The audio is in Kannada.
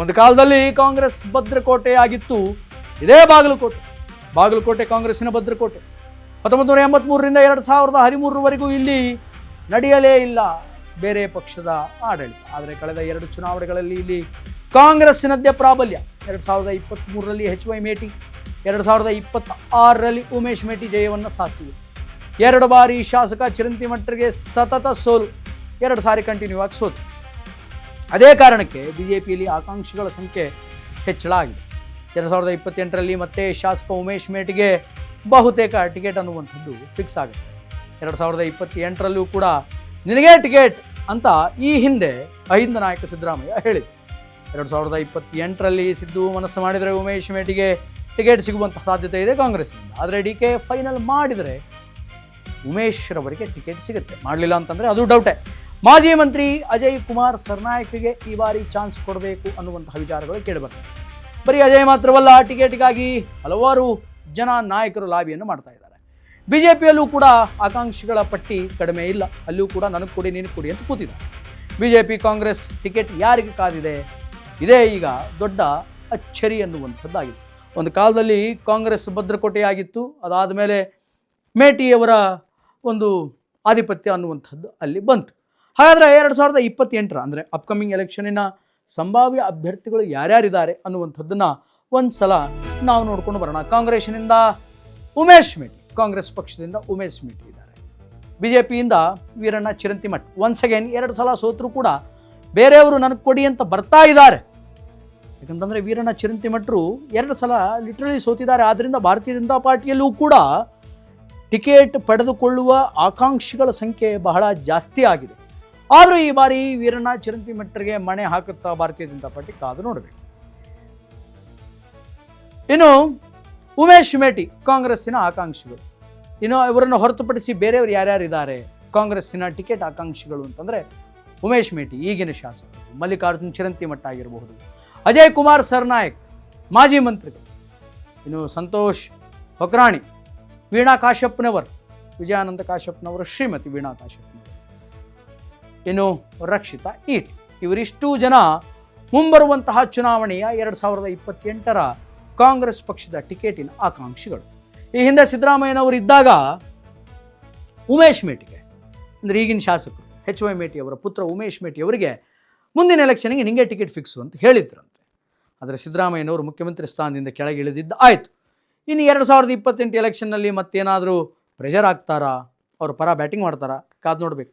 ಒಂದು ಕಾಲದಲ್ಲಿ ಕಾಂಗ್ರೆಸ್ ಭದ್ರಕೋಟೆ ಆಗಿತ್ತು. ಇದೇ ಬಾಗಲಕೋಟೆ ಕಾಂಗ್ರೆಸ್ಸಿನ ಭದ್ರಕೋಟೆ. 1983ರಿಂದ 2013ರವರೆಗೂ ಇಲ್ಲಿ ನಡೆಯಲೇ ಇಲ್ಲ ಬೇರೆ ಪಕ್ಷದ ಆಡಳಿತ. ಆದರೆ ಕಳೆದ 2 ಚುನಾವಣೆಗಳಲ್ಲಿ ಇಲ್ಲಿ ಕಾಂಗ್ರೆಸ್ಸಿನದ್ದೇ ಪ್ರಾಬಲ್ಯ. 2023ರಲ್ಲಿ HY ಮೇಟಿ, 2026ರಲ್ಲಿ ಉಮೇಶ್ ಮೇಟಿ ಜಯವನ್ನು ಸಾಧಿಸಿದೆ. 2 ಬಾರಿ ಶಾಸಕ ಚಿರಂತಿಮಠರಿಗೆ ಸತತ ಸೋಲು, 2 ಸಾರಿ ಕಂಟಿನ್ಯೂ ಆಗಿ ಸೋತು. ಅದೇ ಕಾರಣಕ್ಕೆ ಬಿಜೆಪಿಯಲ್ಲಿ ಆಕಾಂಕ್ಷಿಗಳ ಸಂಖ್ಯೆ ಹೆಚ್ಚಳ ಆಗಿದೆ. 2028ರಲ್ಲಿ ಮತ್ತೆ ಶಾಸಕ ಉಮೇಶ್ ಮೇಟಿಗೆ ಬಹುತೇಕ ಟಿಕೆಟ್ ಅನ್ನುವಂಥದ್ದು ಫಿಕ್ಸ್ ಆಗುತ್ತೆ. 2028ರಲ್ಲೂ ಕೂಡ ನಿನಗೆ ಟಿಕೆಟ್ ಅಂತ ಈ ಹಿಂದೆ ಅಹಿಂದ ನಾಯಕ ಸಿದ್ದರಾಮಯ್ಯ ಹೇಳಿದರು. 2028ರಲ್ಲಿ ಸಿದ್ದು ಮನಸ್ಸು ಮಾಡಿದರೆ ಉಮೇಶ್ ಮೇಟಿಗೆ ಟಿಕೆಟ್ ಸಿಗುವಂಥ ಸಾಧ್ಯತೆ ಇದೆ ಕಾಂಗ್ರೆಸ್ನಿಂದ. ಆದರೆ DK ಫೈನಲ್ ಮಾಡಿದರೆ ಉಮೇಶ್ ರವರಿಗೆ ಟಿಕೆಟ್ ಸಿಗುತ್ತೆ, ಮಾಡಲಿಲ್ಲ ಅಂತಂದರೆ ಅದು ಡೌಟೇ. ಮಾಜಿ ಮಂತ್ರಿ ಅಜಯ್ ಕುಮಾರ್ ಸರ್ನಾಯಕ್ಗೆ ಈ ಬಾರಿ ಚಾನ್ಸ್ ಕೊಡಬೇಕು ಅನ್ನುವಂತಹ ವಿಚಾರಗಳು ಕೇಳಿಬರ್ತವೆ. ಬರೀ ಅಜಯ್ ಮಾತ್ರವಲ್ಲ, ಟಿಕೆಟ್ಗಾಗಿ ಹಲವಾರು ಜನ ನಾಯಕರು ಲಾಬಿಯನ್ನು ಮಾಡ್ತಾ ಇದ್ದಾರೆ. ಬಿಜೆಪಿಯಲ್ಲೂ ಕೂಡ ಆಕಾಂಕ್ಷಿಗಳ ಪಟ್ಟಿ ಕಡಿಮೆ ಇಲ್ಲ. ಅಲ್ಲೂ ಕೂಡ ನನಗೆ ಕೊಡಿ ನೀನು ಕೊಡಿ ಅಂತ ಕೂತಿದ್ದಾರೆ. ಬಿಜೆಪಿ ಕಾಂಗ್ರೆಸ್ ಟಿಕೆಟ್ ಯಾರಿಗೆ ಕಾದಿದೆ? ಇದೇ ಈಗ ದೊಡ್ಡ ಅಚ್ಚರಿ ಅನ್ನುವಂಥದ್ದಾಗಿದೆ. ಒಂದು ಕಾಲದಲ್ಲಿ ಕಾಂಗ್ರೆಸ್ ಭದ್ರಕೋಟೆಯಾಗಿತ್ತು. ಅದಾದ ಮೇಲೆ ಮೇಟಿಯವರ ಒಂದು ಆಧಿಪತ್ಯ ಅನ್ನುವಂಥದ್ದು ಅಲ್ಲಿ ಬಂತು. ಹಾಗಾದರೆ 2028 ಅಂದರೆ ಅಪ್ಕಮಿಂಗ್ ಎಲೆಕ್ಷನ್ನಿನ ಸಂಭಾವ್ಯ ಅಭ್ಯರ್ಥಿಗಳು ಯಾರ್ಯಾರಿದ್ದಾರೆ ಅನ್ನುವಂಥದ್ದನ್ನು ಒಂದು ಸಲ ನಾವು ನೋಡ್ಕೊಂಡು ಬರೋಣ. ಕಾಂಗ್ರೆಸ್ನಿಂದ ಉಮೇಶ್ ಮೇಟಿ, ಕಾಂಗ್ರೆಸ್ ಪಕ್ಷದಿಂದ ಉಮೇಶ್ ಮೇಟಿ ಇದ್ದಾರೆ. ಬಿಜೆಪಿಯಿಂದ ವೀರಣ್ಣ ಚಿರಂತಿಮಠ್ ಒನ್ಸ್ ಅಗೇನ್ 2 ಸಲ ಸೋತರೂ ಕೂಡ ಬೇರೆಯವರು ನನಗೆ ಕೊಡಿ ಅಂತ ಬರ್ತಾ ಇದ್ದಾರೆ. ಯಾಕಂತಂದರೆ ವೀರಣ್ಣ ಚಿರಂತಿಮಠರು 2 ಸಲ ಲಿಟ್ರಲಿ ಸೋತಿದ್ದಾರೆ. ಆದ್ದರಿಂದ ಭಾರತೀಯ ಜನತಾ ಪಾರ್ಟಿಯಲ್ಲೂ ಕೂಡ ಟಿಕೆಟ್ ಪಡೆದುಕೊಳ್ಳುವ ಆಕಾಂಕ್ಷಿಗಳ ಸಂಖ್ಯೆ ಬಹಳ ಜಾಸ್ತಿ ಆಗಿದೆ. ಆದರೂ ಈ ಬಾರಿ ವೀರಣ್ಣ ಚಿರಂತಿಮಠರಿಗೆ ಮಣೆ ಹಾಕುತ್ತಾ ಭಾರತೀಯ ಜನತಾ ಪಾರ್ಟಿ ಕಾದು ನೋಡಬೇಕು. ಇನ್ನು ಉಮೇಶ್ ಮೇಟಿ ಕಾಂಗ್ರೆಸ್ಸಿನ ಆಕಾಂಕ್ಷಿಗಳು. ಇನ್ನು ಇವರನ್ನು ಹೊರತುಪಡಿಸಿ ಬೇರೆಯವರು ಯಾರ್ಯಾರಿದ್ದಾರೆ ಕಾಂಗ್ರೆಸ್ಸಿನ ಟಿಕೆಟ್ ಆಕಾಂಕ್ಷಿಗಳು ಅಂತಂದರೆ ಉಮೇಶ್ ಮೇಟಿ ಈಗಿನ ಶಾಸಕರು, ಮಲ್ಲಿಕಾರ್ಜುನ್ ಚಿರಂತಿಮಠ ಆಗಿರಬಹುದು, ಅಜಯ್ ಕುಮಾರ್ ಸರ್ನಾಯಕ್ ಮಾಜಿ ಮಂತ್ರಿಗಳು, ಇನ್ನು ಸಂತೋಷ್ ಹೊಕ್ರಾಣಿ, ವೀಣಾ ಕಾಶ್ಯಪ್ನವರ್, ವಿಜಯಾನಂದ ಕಾಶ್ಯಪ್ನವರು ಶ್ರೀಮತಿ ವೀಣಾ ಕಾಶ್ಯಪ್ನವರು, ಇನ್ನು ರಕ್ಷಿತಾ ಈಟ್. ಇವರಿಷ್ಟು ಜನ ಮುಂಬರುವಂತಹ ಚುನಾವಣೆಯ 2028ರ ಕಾಂಗ್ರೆಸ್ ಪಕ್ಷದ ಟಿಕೆಟಿನ ಆಕಾಂಕ್ಷಿಗಳು. ಈ ಹಿಂದೆ ಸಿದ್ದರಾಮಯ್ಯನವರು ಇದ್ದಾಗ ಉಮೇಶ್ ಮೇಟಿಗೆ, ಅಂದರೆ ಈಗಿನ ಶಾಸಕರು HY ಮೇಟಿ ಅವರ ಪುತ್ರ ಉಮೇಶ್ ಮೇಟಿ ಅವರಿಗೆ ಮುಂದಿನ ಎಲೆಕ್ಷನ್ಗೆ ನಿಮಗೆ ಟಿಕೆಟ್ ಫಿಕ್ಸು ಅಂತ ಹೇಳಿದ್ರಂತೆ. ಆದರೆ ಸಿದ್ದರಾಮಯ್ಯನವರು ಮುಖ್ಯಮಂತ್ರಿ ಸ್ಥಾನದಿಂದ ಕೆಳಗೆ ಇಳಿದಿದ್ದು ಆಯಿತು. ಇನ್ನು 2028 ಎಲೆಕ್ಷನ್ನಲ್ಲಿ ಮತ್ತೇನಾದರೂ ಪ್ರೆಷರ್ ಆಗ್ತಾರಾ, ಅವ್ರ ಪರ ಬ್ಯಾಟಿಂಗ್ ಮಾಡ್ತಾರಾ, ಕಾದು ನೋಡಬೇಕು.